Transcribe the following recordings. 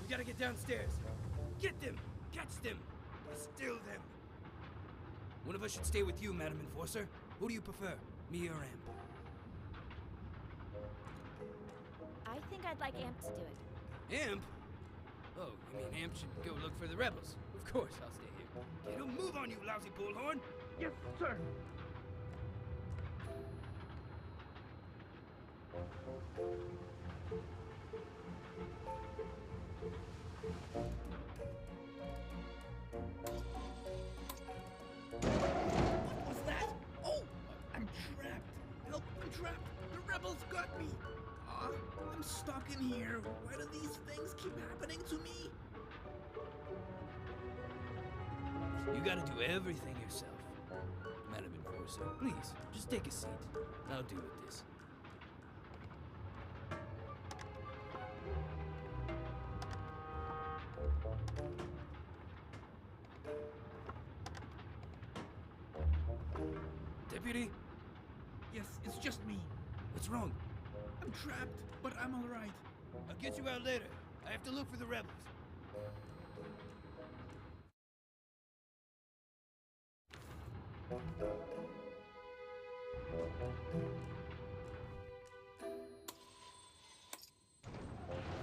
We gotta get downstairs. Get them! Catch them! Still them! One of us should stay with you, Madam Enforcer. Who do you prefer, me or Amp? I think I'd like Amp to do it. Amp? Oh, you mean Amp should go look for the rebels? Of course, I'll stay here. Okay, don't move on, you lousy bullhorn! Yes, sir. What was that? Oh, I'm trapped. Help, I'm trapped. The rebels got me. I'm stuck in here. Why do these things keep happening to me? You gotta do everything yourself. Madam Enforcer, please, just take a seat. I'll deal with this. Deputy? Yes, it's just me. What's wrong? I'm trapped, but I'm all right. I'll get you out later. I have to look for the rebels.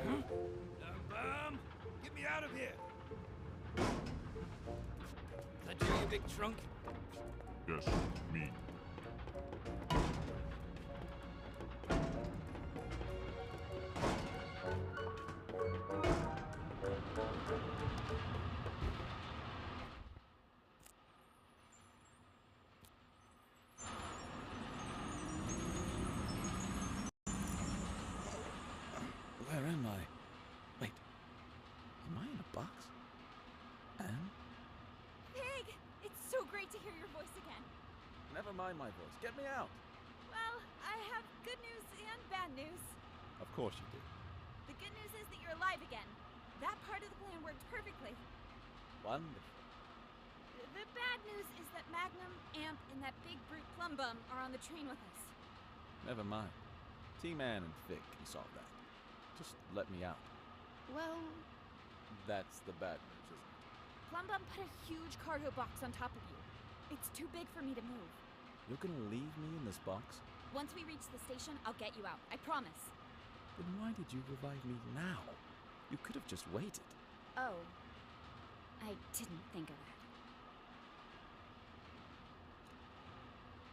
Huh? Bomb! Get me out of here! Is that you big trunk? Yes, me. Where am I? Wait, am I in a box? Anne? Pig! It's so great to hear your voice again. Never mind my voice. Get me out. Well, I have good news and bad news. Of course you do. The good news is that you're alive again. That part of the plan worked perfectly. Wonderful. The bad news is that Magnum, Amp, and that big brute Plumbum are on the train with us. Never mind. T-Man and Fig can solve that. Just let me out. Well, That's the bad news, isn't it? Plumbum put a huge cargo box on top of you. It's too big for me to move. You're gonna leave me in this box? Once we reach the station, I'll get you out. I promise. Then why did you revive me now? You could have just waited. Oh. I didn't think of that.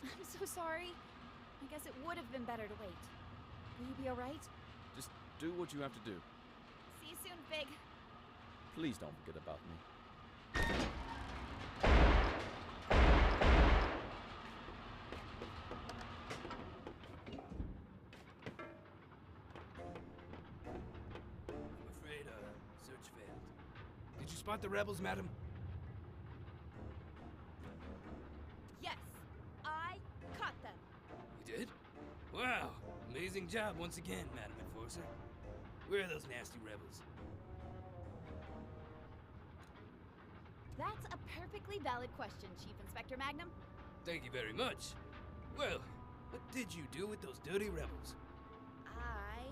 I'm so sorry. I guess it would have been better to wait. Will you be alright? Just do what you have to do. See you soon, Big. Please don't forget about me. I'm afraid, search failed. Did you spot the rebels, madam? Yes, I caught them. You did? Wow, amazing job once again, Madam Enforcer. Where are those nasty rebels? That's a perfectly valid question, Chief Inspector Magnum. Thank you very much. Well, what did you do with those dirty rebels? I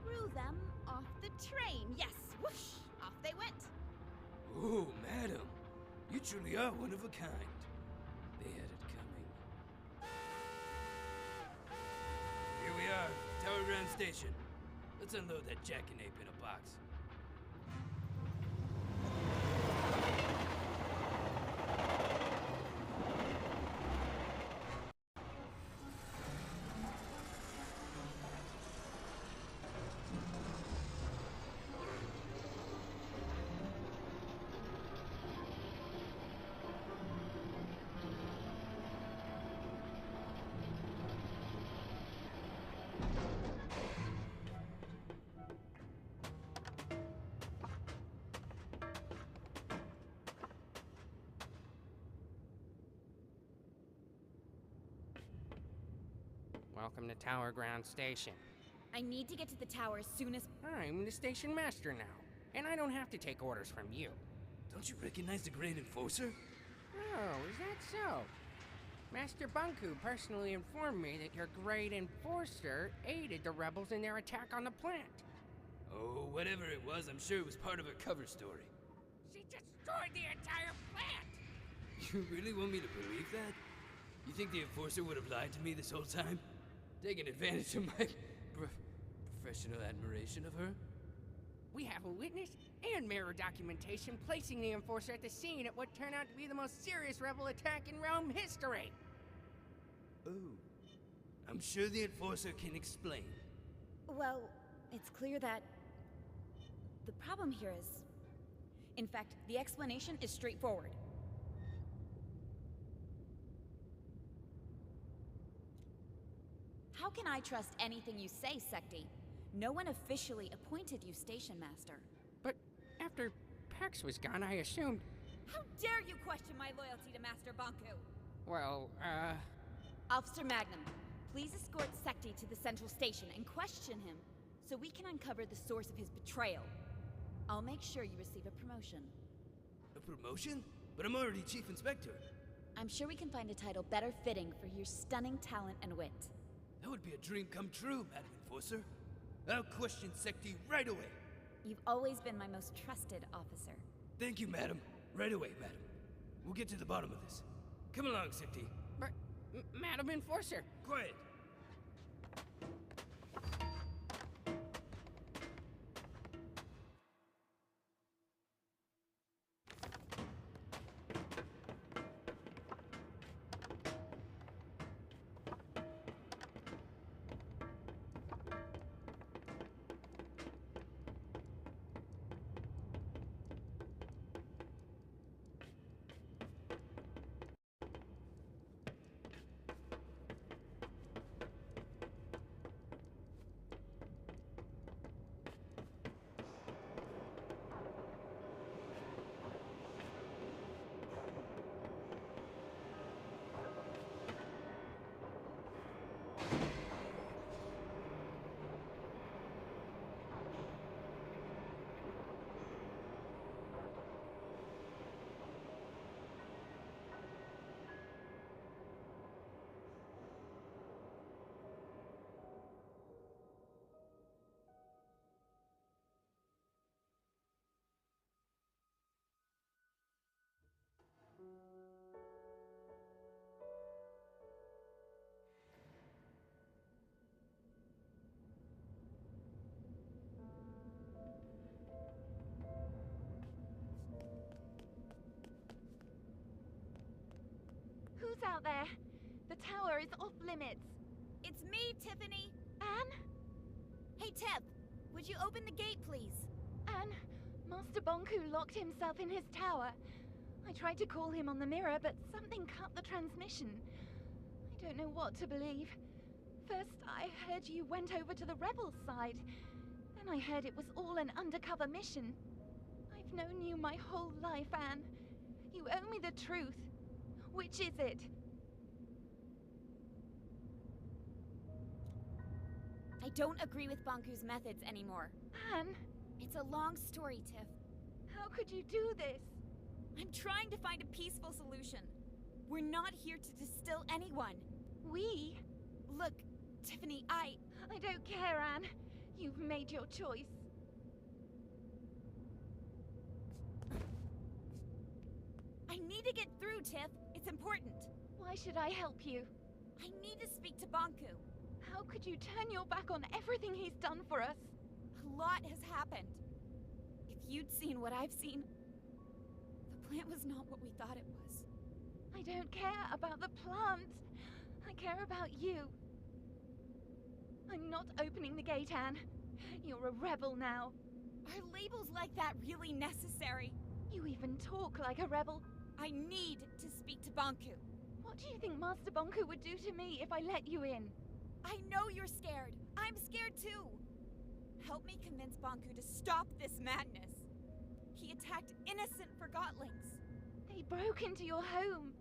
threw them off the train. Yes, whoosh, off they went. Oh, madam, you truly are one of a kind. They had it coming. Here we are, Tower Ground Station. Let's unload that jackknape in a box. Welcome to Tower Ground Station. I need to get to the tower as soon as... I'm the station master now, and I don't have to take orders from you. Don't you recognize the Great Enforcer? Oh, is that so? Master Bunku personally informed me that your Great Enforcer aided the rebels in their attack on the plant. Oh, Whatever it was, I'm sure it was part of her cover story. She destroyed the entire plant! You really want me to believe that? You think the Enforcer would have lied to me this whole time? Taking advantage of my professional admiration of her? We have a witness and mirror documentation placing the Enforcer at the scene at what turned out to be the most serious rebel attack in realm history. Oh. I'm sure the Enforcer can explain. Well, it's clear that the problem here is... In fact, the explanation is straightforward. How can I trust anything you say, Secti? No one officially appointed you Station Master. But after Pax was gone, I assumed... How dare you question my loyalty to Master Banku? Well, Officer Magnum, please escort Secti to the Central Station and question him so we can uncover the source of his betrayal. I'll make sure you receive a promotion. A promotion? But I'm already Chief Inspector. I'm sure we can find a title better fitting for your stunning talent and wit. That would be a dream come true, Madam Enforcer. I'll question Secti right away. You've always been my most trusted officer. Thank you, Madam. Right away, Madam. We'll get to the bottom of this. Come along, Secti. but, Madam Enforcer, Quiet. Who's out there? The tower is off limits. It's me, Tiffany! Anne? Hey, Tiff! Would you open the gate, please? Anne, Master Bonku locked himself in his tower. I tried to call him on the mirror, but something cut the transmission. I don't know what to believe. First, I heard you went over to the rebels' side. Then I heard it was all an undercover mission. I've known you my whole life, Anne. You owe me the truth. Which is it? I don't agree with Banku's methods anymore. Anne, It's a long story, Tiff. how could you do this? I'm trying to find a peaceful solution. We're not here to distill anyone. We? Look, Tiffany, I don't care, Anne. You've made your choice. I need to get through, Tiff. It's important. Why should I help you? I need to speak to Banku. How could you turn your back on everything he's done for us? A lot has happened. If you'd seen what I've seen, the plant was not what we thought it was. I don't care about the plant. I care about you. I'm not opening the gate, Anne. You're a rebel now. Are labels like that really necessary? You even talk like a rebel. I need to speak to Banku. What do you think Master Bonku would do to me if I let you in? I know you're scared. I'm scared too. Help me convince Banku to stop this madness. He attacked innocent Forgotlings. They broke into your home.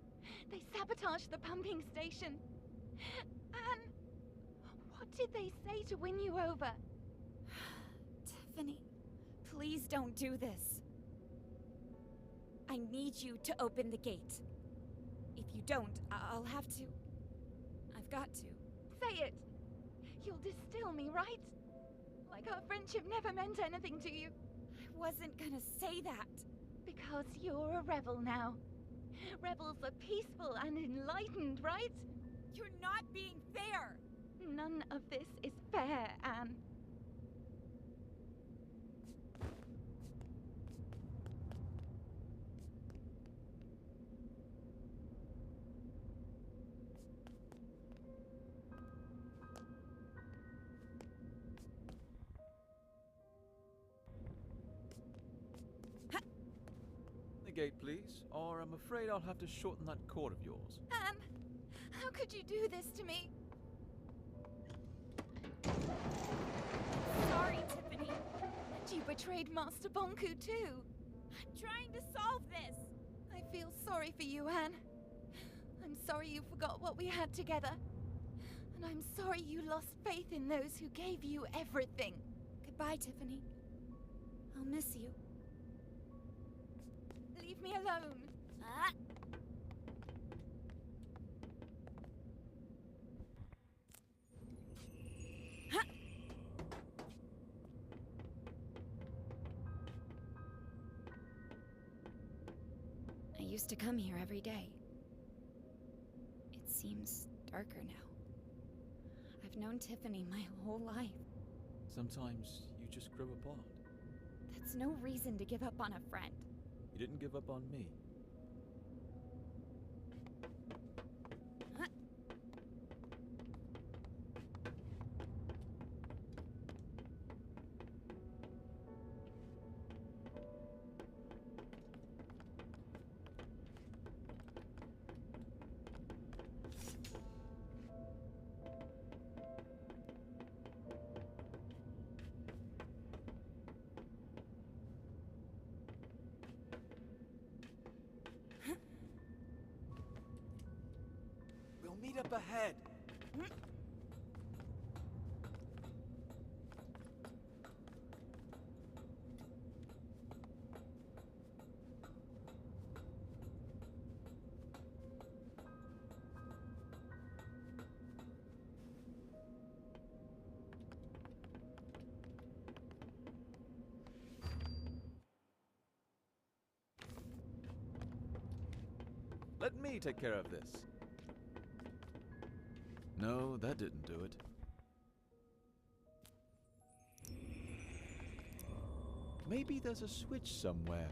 They sabotaged the pumping station. Anne, what did they say to win you over? Tiffany, please don't do this. I need you to open the gate. If you don't, I'll have to. I've got to. Say it. You'll distill me, right? like our friendship never meant anything to you. I wasn't gonna say that. Because you're a rebel now. Rebels are peaceful and enlightened, right? You're not being fair. None of this is fair, Anne. The gate, please, or I'm afraid I'll have to shorten that cord of yours. Anne, how could you do this to me? Sorry, Tiffany. And you betrayed Master Bonku too. I'm trying to solve this. I feel sorry for you, Anne. I'm sorry you forgot what we had together. And I'm sorry you lost faith in those who gave you everything. Goodbye, Tiffany. I'll miss you. Leave me alone. Ah! Huh. I used to come here every day. It seems darker now. I've known Tiffany my whole life. Sometimes you just grow apart. That's no reason to give up on a friend. You didn't give up on me. Huh? We'll meet up ahead. Let me take care of this. No, that didn't do it. Maybe there's a switch somewhere.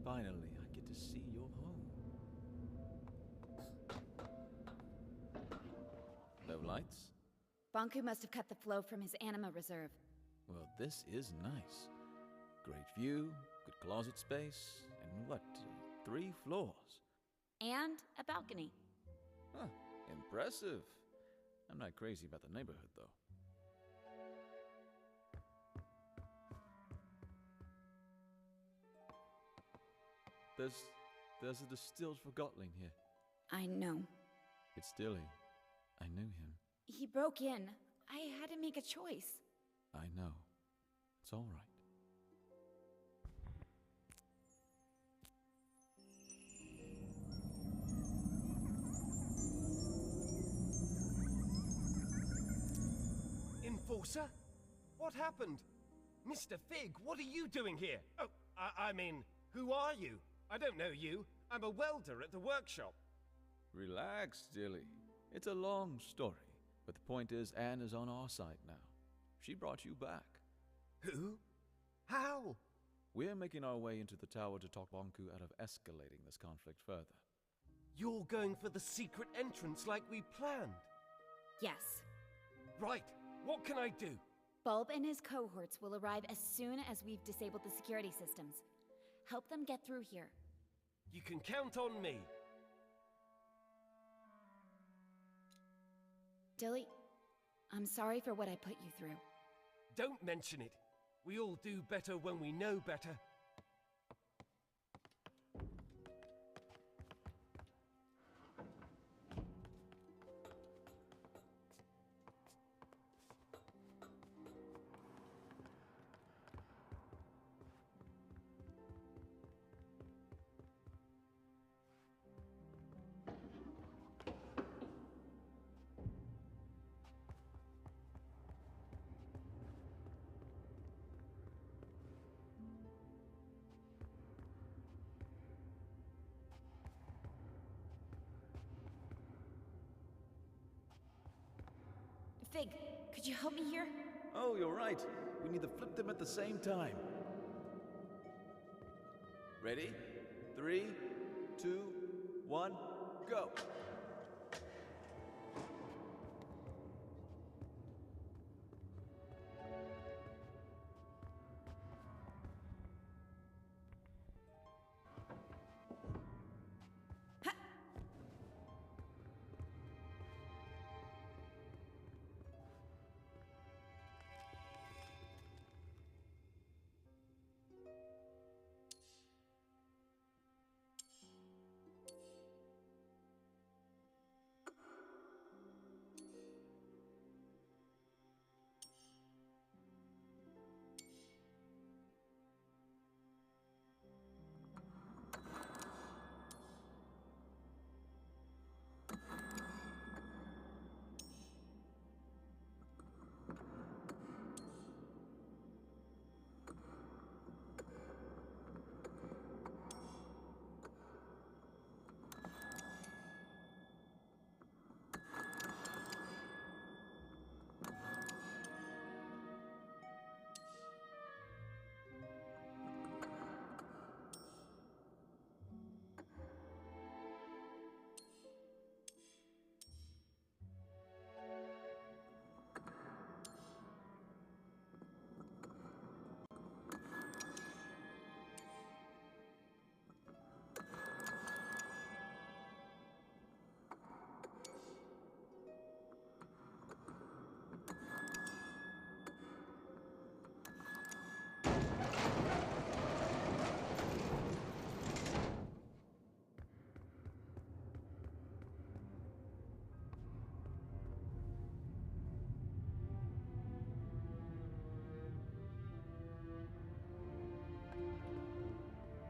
Finally, I get to see your home. No lights? Bonku must have cut the flow from his anima reserve. Well, this is nice. Great view, good closet space, and what, 3 floors? And a balcony. Huh, impressive. I'm not crazy about the neighborhood, though. There's a distilled Forgotton here. I know. It's Dilly. I knew him. He broke in. I had to make a choice. I know. It's all right. Enforcer? What happened? Mr. Fig, what are you doing here? Oh, I mean, who are you? I don't know you. I'm a welder at the workshop. Relax, Dilly. It's a long story, but the point is Anne is on our side now. She brought you back. Who? How? We're making our way into the tower to talk Bonku out of escalating this conflict further. You're going for the secret entrance like we planned? Yes. Right. What can I do? Bulb and his cohorts will arrive as soon as we've disabled the security systems. Help them get through here. You can count on me. Dilly, I'm sorry for what I put you through. Don't mention it. We all do better when we know better. Fig, could you help me here? Oh, you're right. We need to flip them at the same time. Ready? 3, 2, 1, go!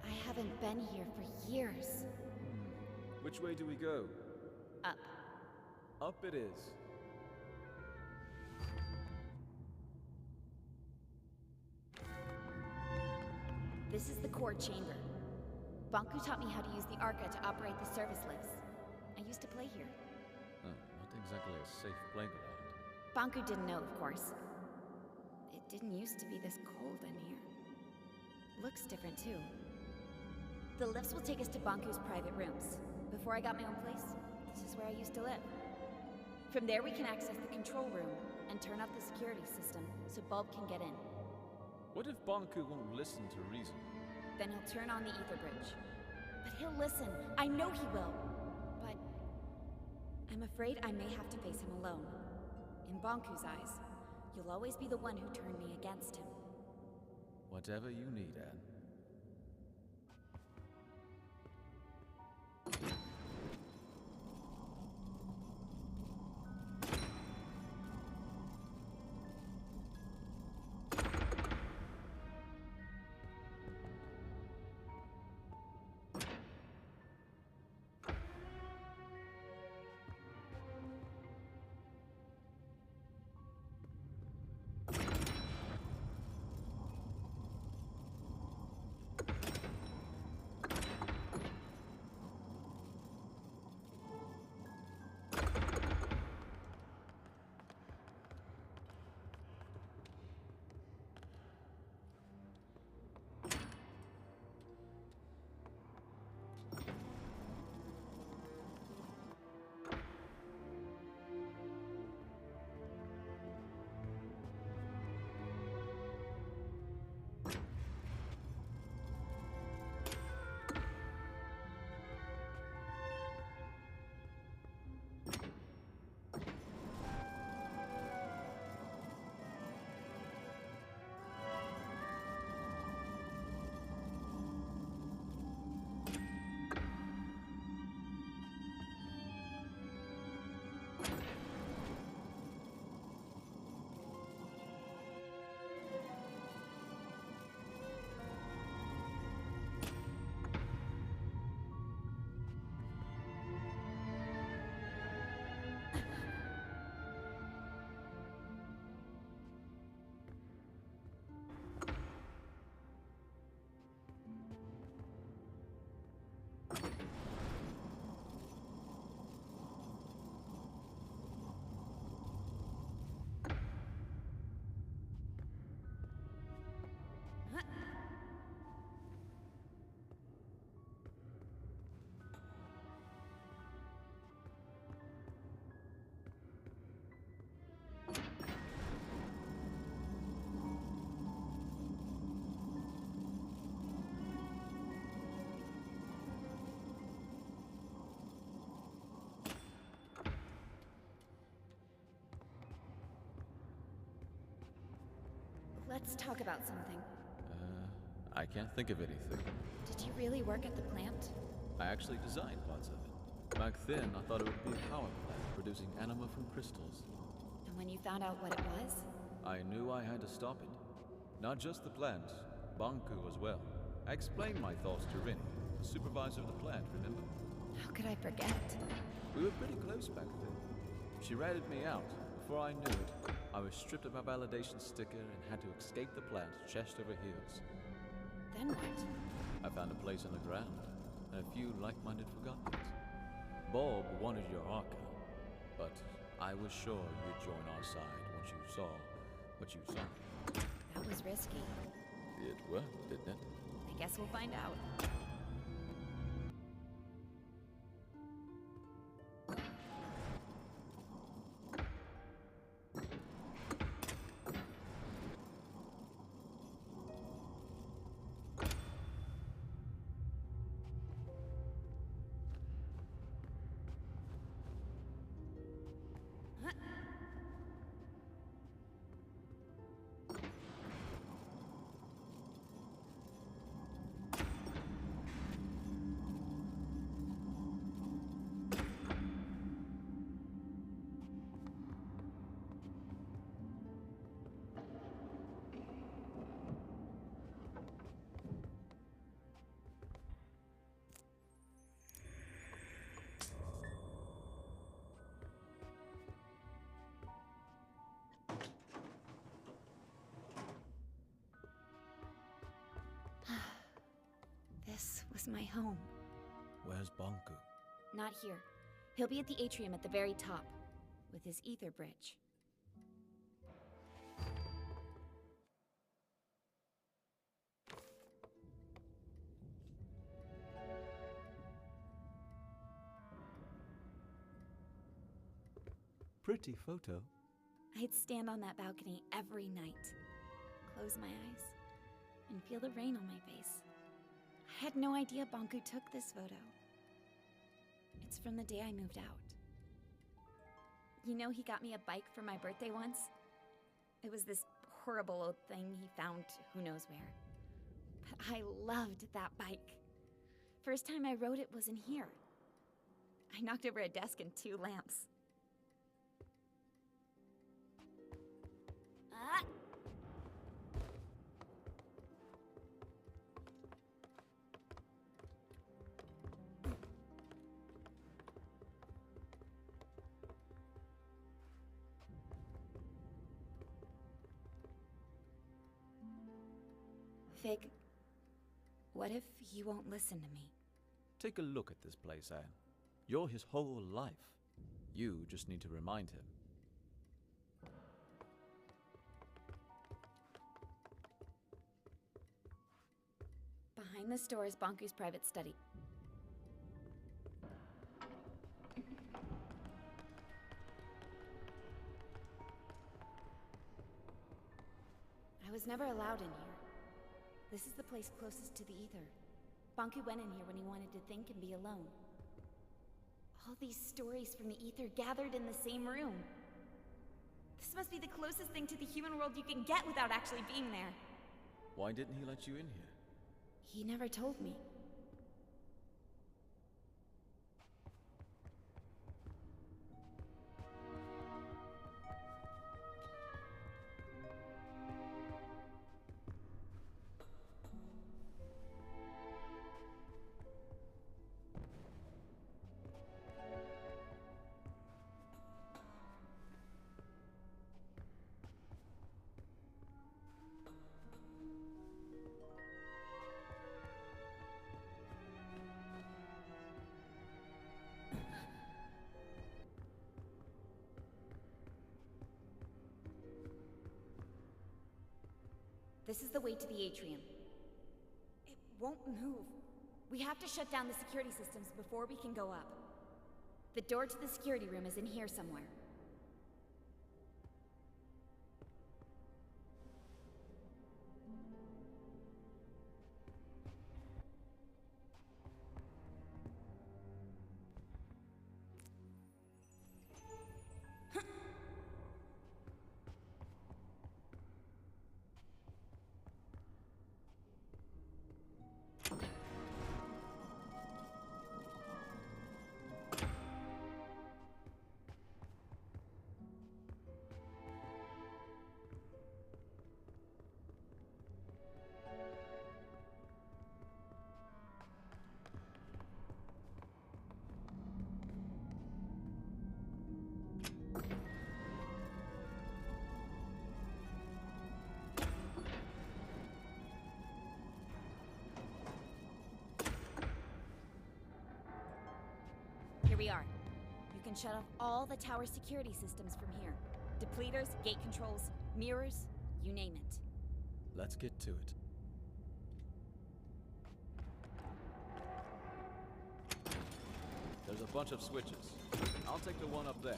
I haven't been here for years. Which way do we go? Up. Up it is. This is the core chamber. Bonku taught me how to use the Arca to operate the service lifts. I used to play here. Not exactly a safe playground. Bonku didn't know, of course. It didn't used to be this cold in here. Looks different, too. The lifts will take us to Bonku's private rooms. Before I got my own place, this is where I used to live. From there we can access the control room and turn off the security system so Bulb can get in. What if Bonku won't listen to reason? Then he'll turn on the ether bridge. But he'll listen. I know he will. But I'm afraid I may have to face him alone. In Bonku's eyes, you'll always be the one who turned me against him. Whatever you need, Anne. Let's talk about something. I can't think of anything. Did you really work at the plant? I actually designed parts of it. Back then, I thought it would be a power plant producing anima from crystals. And when you found out what it was? I knew I had to stop it. Not just the plant, Banku as well. I explained my thoughts to Rin, the supervisor of the plant, remember? How could I forget? We were pretty close back then. She ratted me out. Before I knew it, I was stripped of my validation sticker and had to escape the plant chest over heels. Then what? I found a place on the ground, and a few like-minded Forgottons. Bob wanted your archive, but I was sure you'd join our side once you saw what you saw. That was risky. It was, didn't it? I guess we'll find out. This was my home. Where's Banku? Not here. He'll be at the atrium at the very top, with his ether bridge. Pretty photo. I'd stand on that balcony every night, close my eyes, and feel the rain on my face. I had no idea Banku took this photo. It's from the day I moved out. You know, he got me a bike for my birthday once? It was this horrible old thing he found who knows where. But I loved that bike. First time I rode it was in here. I knocked over a desk and 2 lamps. Ah! Fig, what if he won't listen to me? Take a look at this place, Anne. You're his whole life. You just need to remind him. Behind this door is Banku's private study. I was never allowed in here. This is the place closest to the ether. Banku went in here when he wanted to think and be alone. All these stories from the ether gathered in the same room. This must be the closest thing to the human world you can get without actually being there. Why didn't he let you in here? He never told me. This is the way to the atrium. It won't move. We have to shut down the security systems before we can go up. The door to the security room is in here somewhere. we are. You can shut off all the tower security systems from here. Depleters, gate controls, mirrors, you name it. Let's get to it. There's a bunch of switches. I'll take the one up there.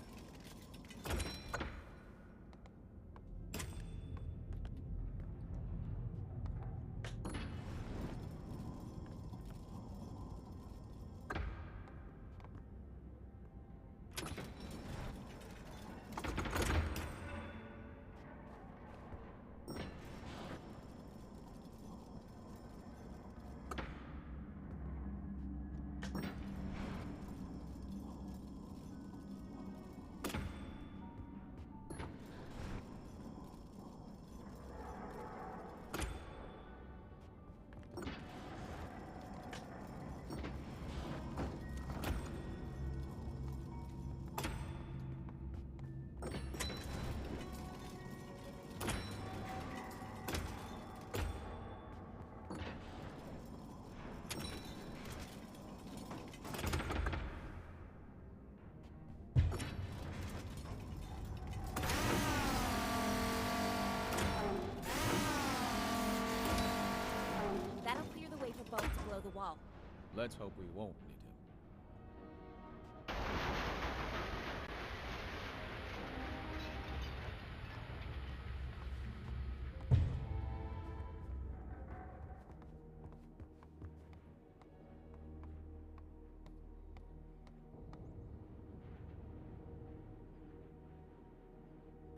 That'll clear the way for Bulk to blow the wall. Let's hope we won't need him.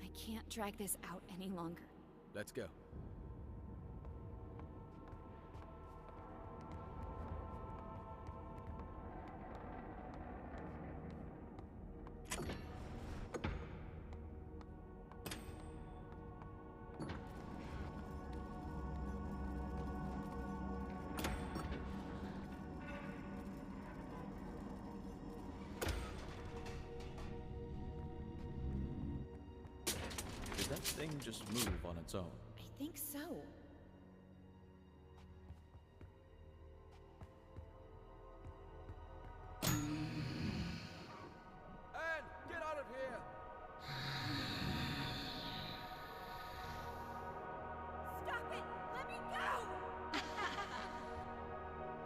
I can't drag this out any longer. Let's go. Did that thing just move on its own? I think so. Anne, get out of here! Stop it! Let me go!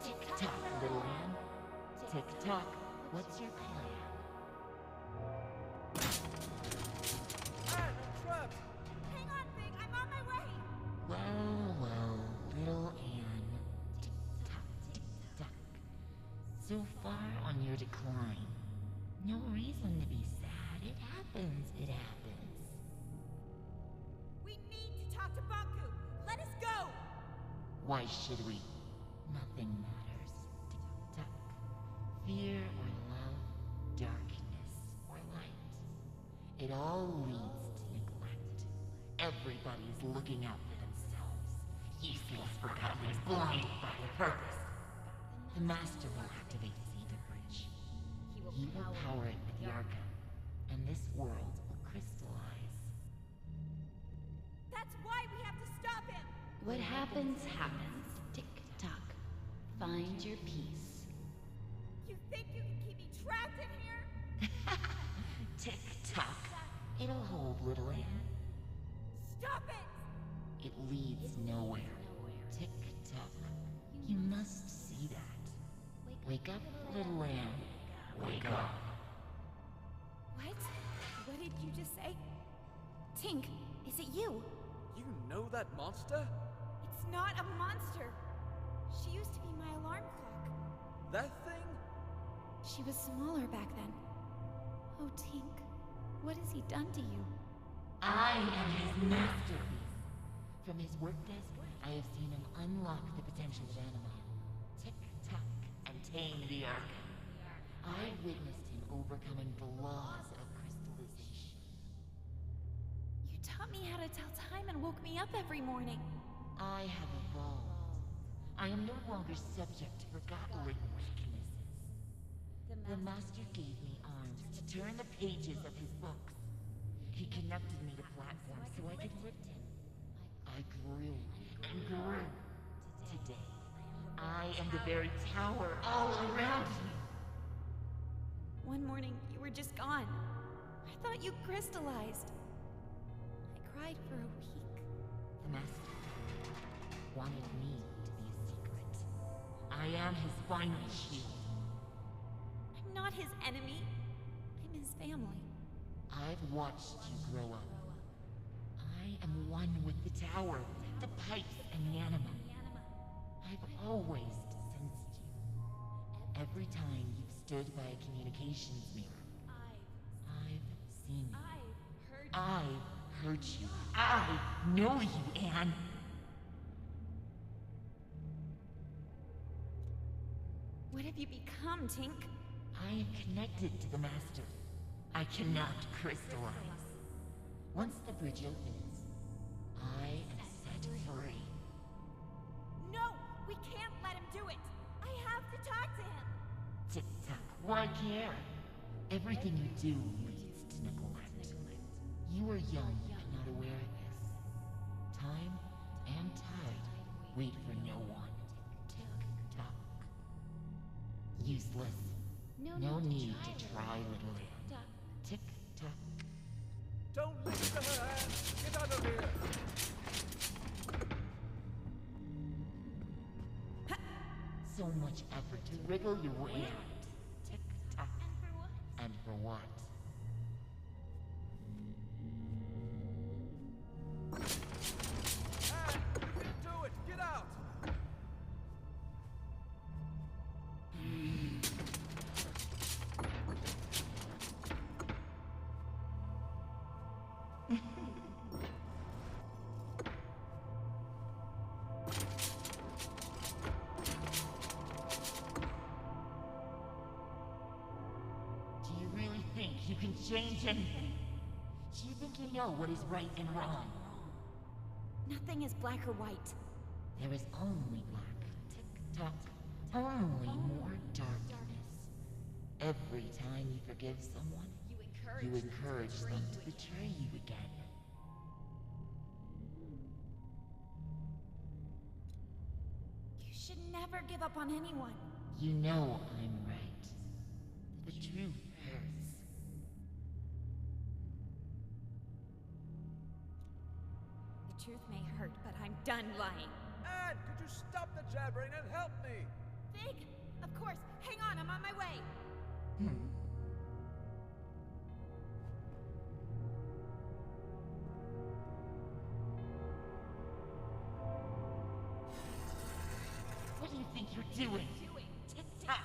Tick-tock, little Anne. Tick-tock, what's your plan? Anne, I'm trapped! Hang on, Big. I'm on my way. Well, little Anne. Tick-tock, tick-tock. So far on your decline. No reason to be sad. It happens, it happens. We need to talk to Banku. Let us go. Why should we? Nothing matters. Tick-tock. Fear or love, darkness or light. It all leads to neglect. Everybody's looking out for themselves. Useless Forgotton is blinded by their purpose. The Master will activate his ether bridge. He will power it with the Arca, and this world will crystallize. That's why we have to stop him. What happens, happens. Tick-tock. Find your peace. You think you can keep me trapped in here? Tick-tock. It'll hold, little Anne. Stop it! It leads nowhere. Tick-tock. You must see that. Wake up, little Anne. Wake up. What? What did you just say? Tink, is it you? You know that monster? It's not a monster. She used to be my alarm clock. That thing? She was smaller back then. Oh, Tink, what has he done to you? I am his masterpiece. From his work desk, I have seen him unlock the potential of anima. Tick-tock and tame the Arca. I witnessed him overcoming the laws of crystallization. You taught me how to tell time and woke me up every morning. I have evolved. I am no longer subject to forgotten weaknesses. The Master gave me arms to turn the pages of his books. He connected me to platforms so I could lift him. I grew and grew. Today, I am the very tower all around me. One morning, you were just gone. I thought you crystallized. I cried for a week. The Master wanted me to be a secret. I am his final shield. I'm not his enemy. I'm his family. I've watched you grow up. I am one with the tower, the pipes, and the anima. I've always sensed you. Every time you've stood by a communications mirror, I've seen you. I've heard you. I know you, Anne. What have you become, Tink? I am connected to the Master. I cannot crystallize. Once the bridge opens, I am set free. No! We can't let him do it! I have to talk to him! Tick-tock, why care? Everything you do leads to neglect. You are young and not aware of this. Time and tide wait for no one. Tick-tock. Useless. No need to try, little Anne. Tick-tock. Don't listen to her, Anne! Get out of here! So much effort to wriggle your way out. Tick-tock. And for what? Anne, you can do it! Get out! Do you really think you can change anything? Do you think you know what is right and wrong? Nothing is black or white. There is only black. Tick-tock. Only more darkness. Every time you forgive someone, you encourage them to betray you again. You should never give up on anyone. You know I'm right. The truth hurts. The truth may hurt, but I'm done lying. Anne, could you stop the jabbering and help me? Fig! Of course! Hang on, I'm on my way! What do you think you're doing? Tick-tock!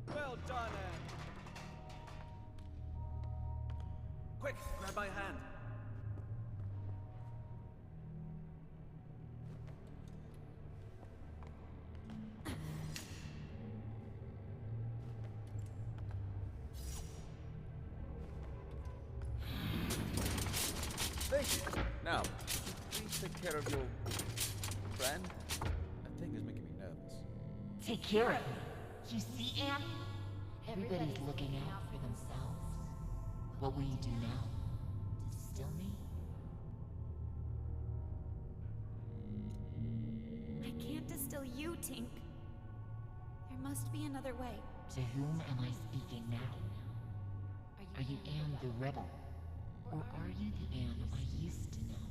Well done, Anne. Quick, grab my hand. Now, please take care of your friend. That thing is making me nervous. Take care of me. You see, Anne? Everybody's looking out for themselves. What will you do now? Distill me? I can't distill you, Tink. There must be another way. To whom am I speaking now? Are you Anne the rebel? Or are you the Anne I used to know?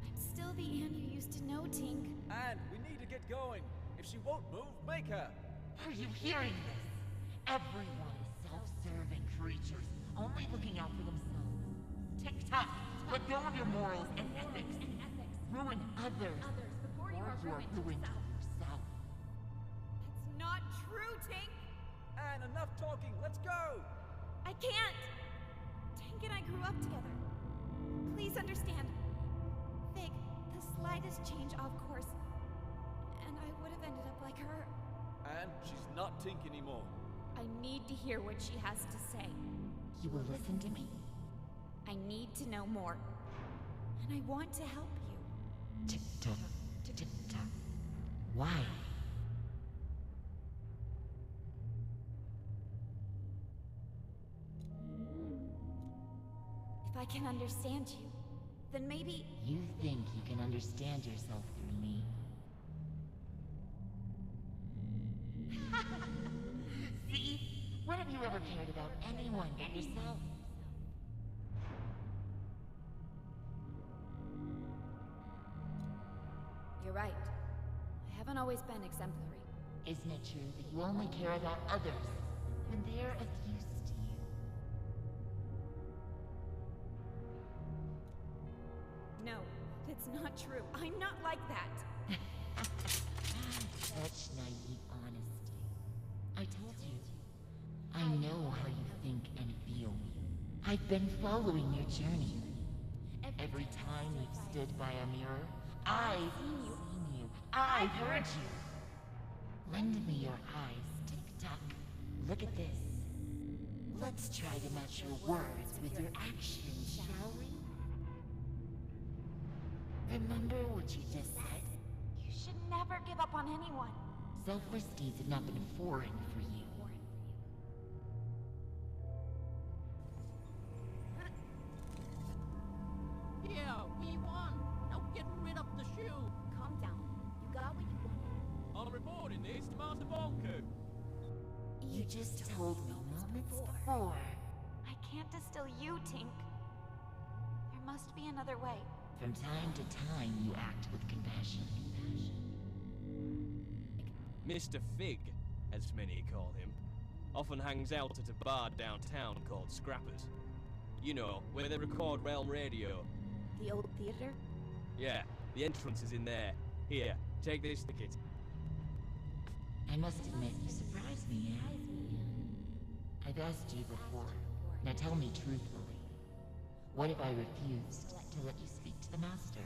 I'm still the Anne you used to know, Tink. Anne, we need to get going. If she won't move, make her. Are you hearing this? Everyone is self-serving creatures, only looking out for themselves. Tick-tock, let go of your morals and ethics. Ruin others before you are ruined yourself. That's not true, Tink! Anne, enough talking. Let's go. I can't! Tink and I grew up together. Please understand. Fig, the slightest change off course, and I would have ended up like her. Anne, she's not Tink anymore. I need to hear what she has to say. You will listen to me? I need to know more. And I want to help you. Tick-tock, tick-tock. Why? can understand you, then maybe... You think you can understand yourself through me? See? When have you ever cared about anyone but yourself? You're right. I haven't always been exemplary. Isn't it true that you only care about others when they're of use to you? No, it's not true. I'm not like that. Such naive honesty. I told you. I know how you think and feel. I've been following your journey. Every time you've stood by a mirror, I've seen you. I've heard you. Lend me your eyes, Tick-Tock. Look at this. Let's try to match your words with your actions, shall we? Remember what you just said? You should never give up on anyone. Selfless deeds have not been foreign for you. Yeah, we won! Now get rid of the shoe! Calm down. You got what you wanted. I'm reporting this to Master Bonku. You just told me moments before. I can't distill you, Tink. There must be another way. From time to time, you act with compassion. Mr. Fig, as many call him, often hangs out at a bar downtown called Scrappers. You know, where they record Realm Radio. The old theater? Yeah, the entrance is in there. Here, take this ticket. I must admit, you surprised me, Anne. I've asked you before. Now tell me truthfully. What if I refused to let you speak to the Master?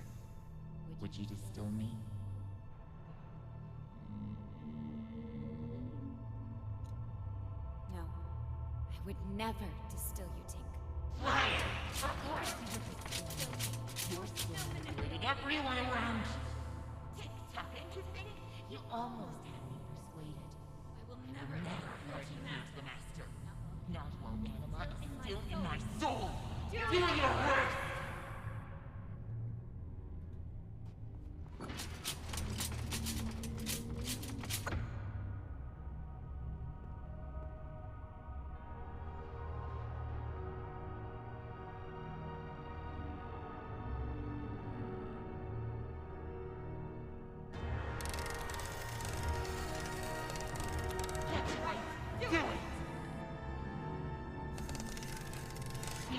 Would you distill me? No. I would never distill you, Tink. Liar! Of course you would distill me. You're still manipulating everyone around. Tick-Tock, and you think you almost had me persuaded. I will never let you meet the Master. Not while Anima is still in my soul. Do your worst!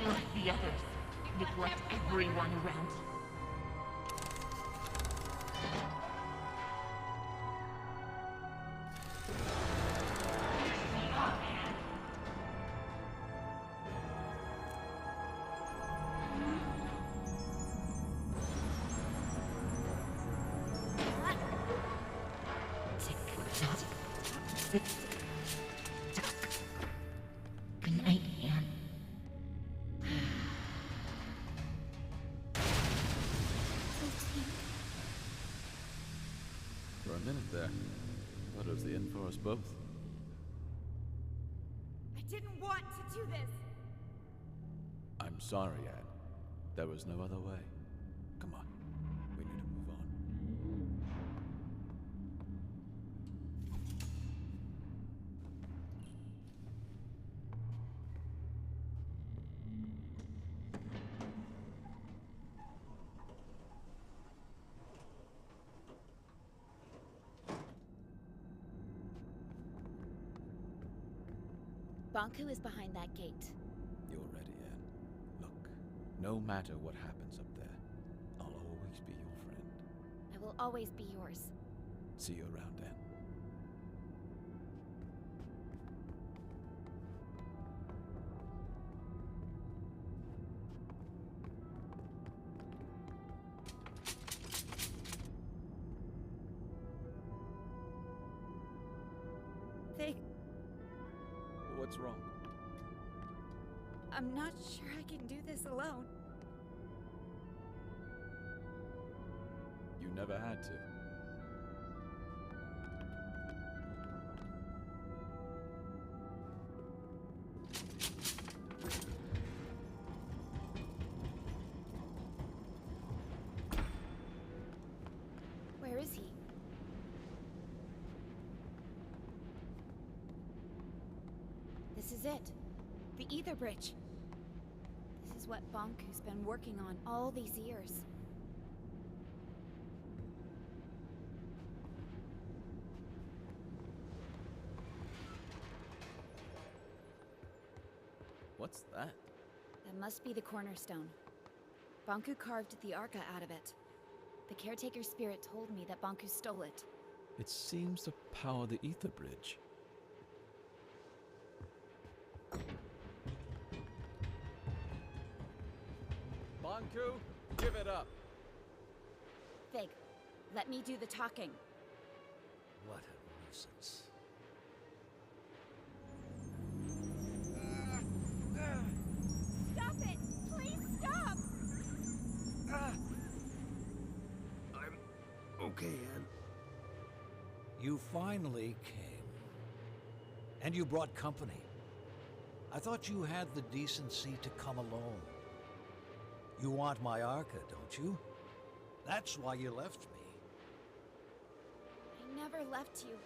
Like the others, neglect everyone around you. Good night, Anne. For a minute there, I thought it was the end for us both. I didn't want to do this. I'm sorry, Anne. There was no other way. Come on, we need to move on. Bonku is behind that gate. You're ready, Anne. Look, no matter what happens up there, I'll always be your friend. I will always be yours. See you around, Anne. What's wrong? I'm not sure I can do this alone. You never had to. This is it. The Ether Bridge. This is what Bonku's been working on all these years. What's that? That must be the cornerstone. Bonku carved the Arca out of it. The caretaker spirit told me that Bonku stole it. It seems to power the Ether Bridge. Bonku, give it up. Fig, let me do the talking. What a nuisance. Stop it! Please stop! I'm okay, Anne. You finally came. And you brought company. I thought you had the decency to come alone. You want my Arca, don't you? That's why you left me. I never left you.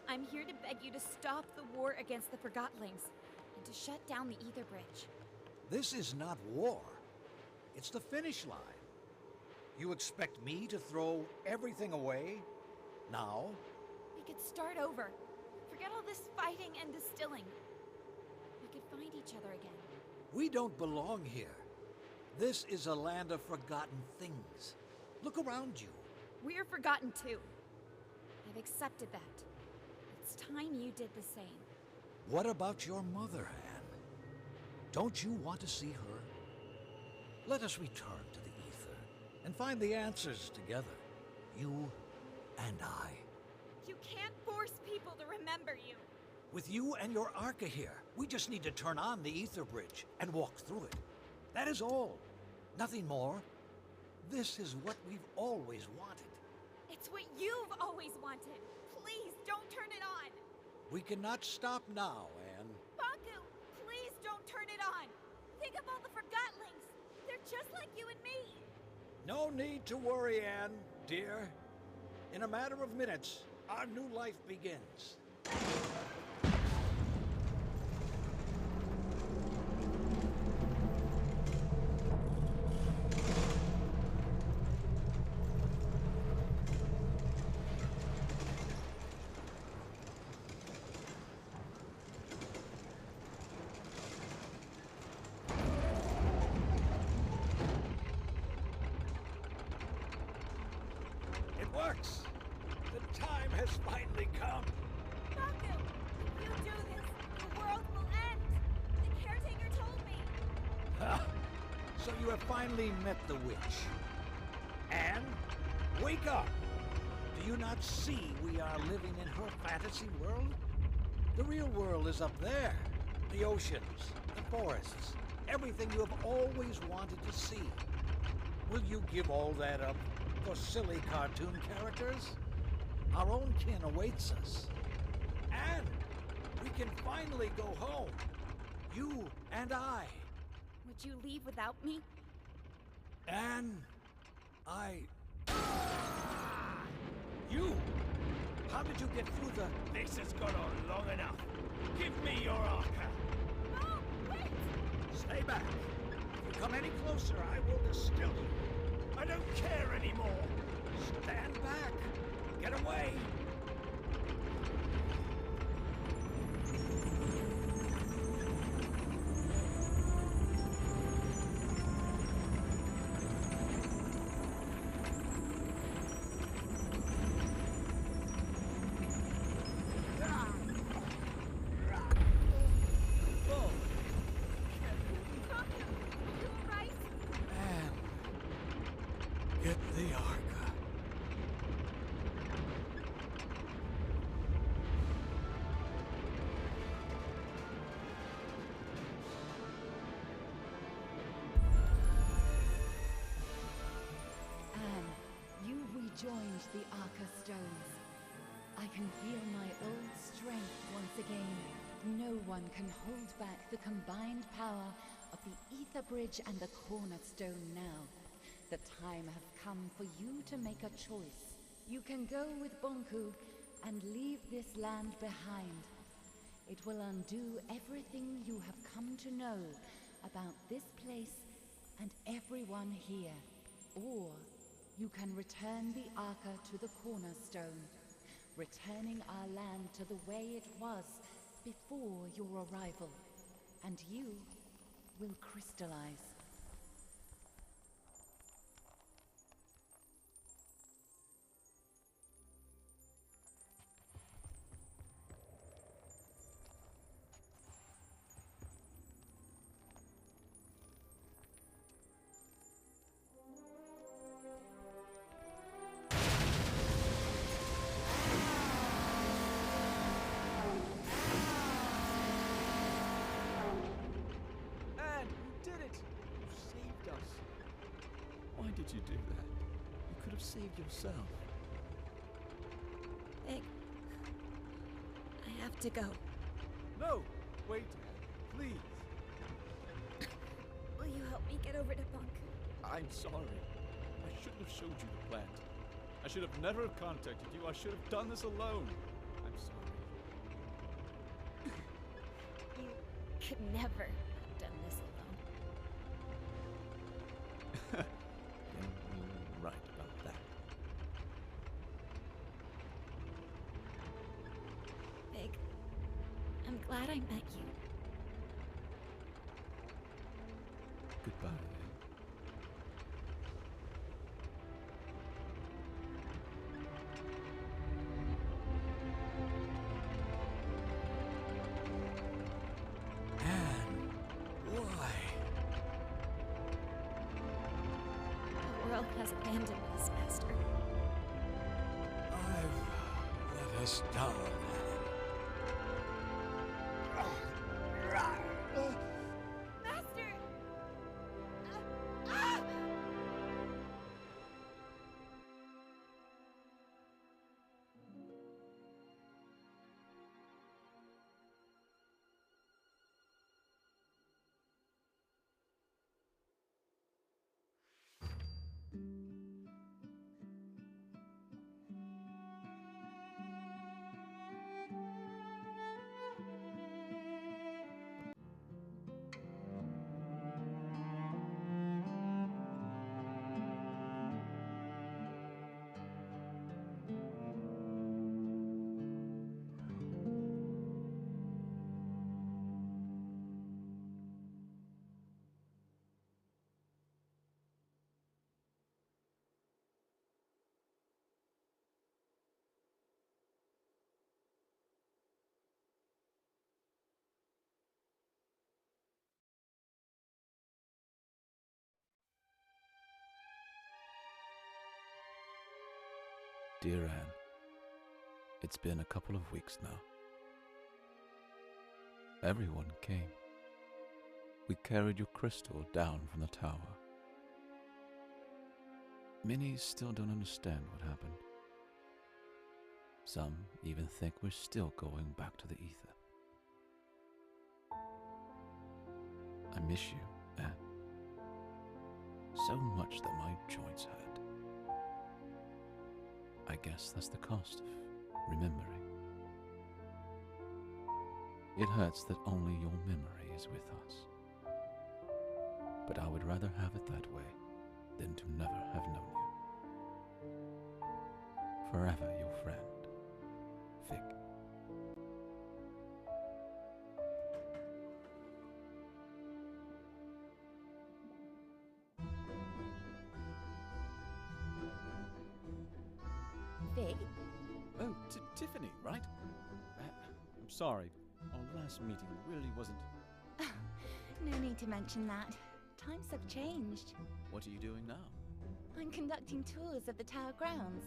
I'm here to beg you to stop the war against the Forgottlings and to shut down the Ether Bridge. This is not war. It's the finish line. You expect me to throw everything away? Now? We could start over. Forget all this fighting and distilling. We could find each other again. We don't belong here. This is a land of forgotten things. Look around you. We're forgotten too. I've accepted that. It's time you did the same. What about your mother, Anne? Don't you want to see her? Let us return to the Ether and find the answers together. You and I. You can't force people to remember you. With you and your Arca here, we just need to turn on the Ether Bridge and walk through it. That is all. Nothing more. This is what we've always wanted. It's what you've always wanted. Please don't turn it on. We cannot stop now, Anne. Bonku, please don't turn it on. Think of all the Forgottlings. They're just like you and me. No need to worry, Anne, dear. In a matter of minutes, our new life begins. Works! The time has finally come! Bonku, if you do this, the world will end! The caretaker told me! Ha! So you have finally met the witch. Anne, wake up! Do you not see we are living in her fantasy world? The real world is up there. The oceans, the forests, everything you have always wanted to see. Will you give all that up for silly cartoon characters? Our own kin awaits us. And we can finally go home. You and I. Would you leave without me? And You! How did you get through the... This has gone on long enough. Give me your Arca. No, wait! Stay back. If you come any closer, I will distill you. I don't care anymore. Stand back. Get away. Get the Arca. Anne, you rejoined the Arca Stones. I can feel my old strength once again. No one can hold back the combined power of the Ether Bridge and the Cornerstone now. The time has come for you to make a choice. You can go with Bonku and leave this land behind. It will undo everything you have come to know about this place and everyone here. Or you can return the Arca to the cornerstone, returning our land to the way it was before your arrival. And you will crystallize. Why did you do that? You could have saved yourself. Vic, I have to go. No! Wait, please. Will you help me get over to Bunku? I'm sorry. I shouldn't have showed you the plant. I should have never have contacted you. I should have done this alone. I'm sorry. You could never have done this alone. You're right about that. Vic, I'm glad I met you. Goodbye. Has abandoned us, Master. I've let us down. Master! Dear Anne, it's been a couple of weeks now. Everyone came. We carried your crystal down from the tower. Many still don't understand what happened. Some even think we're still going back to the ether. I miss you, Anne. So much that my joints hurt. I guess that's the cost of remembering. It hurts that only your memory is with us. But I would rather have it that way than to never have known you. Forever your friend, Fig. Fig? Oh, Tiffany, right? I'm sorry. Our last meeting really wasn't... No need to mention that. Times have changed. What are you doing now? I'm conducting tours of the tower grounds.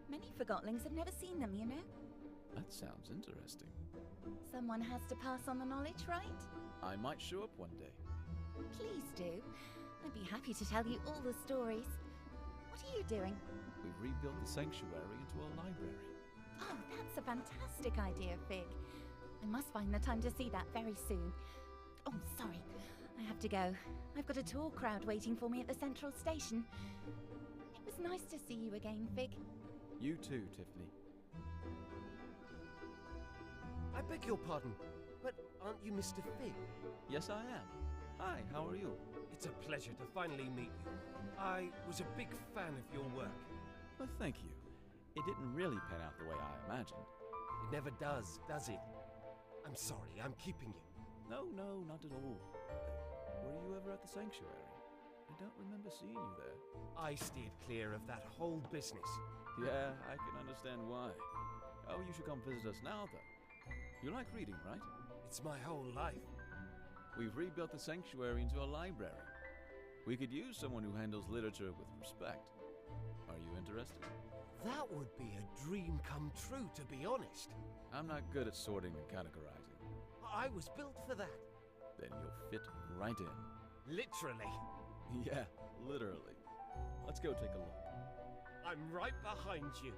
Many Forgotlings have never seen them, you know? That sounds interesting. Someone has to pass on the knowledge, right? I might show up one day. Please do. I'd be happy to tell you all the stories. What are you doing? We've rebuilt the sanctuary into a library. Oh, that's a fantastic idea, Fig. I must find the time to see that very soon. Oh, sorry. I have to go. I've got a tour crowd waiting for me at the central station. It was nice to see you again, Fig. You too, Tiffany. I beg your pardon, but aren't you Mr. Fig? Yes, I am. Hi, how are you? It's a pleasure to finally meet you. I was a big fan of your work. Well, thank you. It didn't really pan out the way I imagined. It never does it? I'm sorry, I'm keeping you. No, not at all. Were you ever at the sanctuary? I don't remember seeing you there. I steered clear of that whole business. Yeah, I can understand why. Oh, you should come visit us now, though. You like reading, right? It's my whole life. We've rebuilt the sanctuary into a library. We could use someone who handles literature with respect. Are you interested? That would be a dream come true, to be honest. I'm not good at sorting and categorizing. I was built for that. Then you'll fit right in. Literally. Yeah, literally. Let's go take a look. I'm right behind you.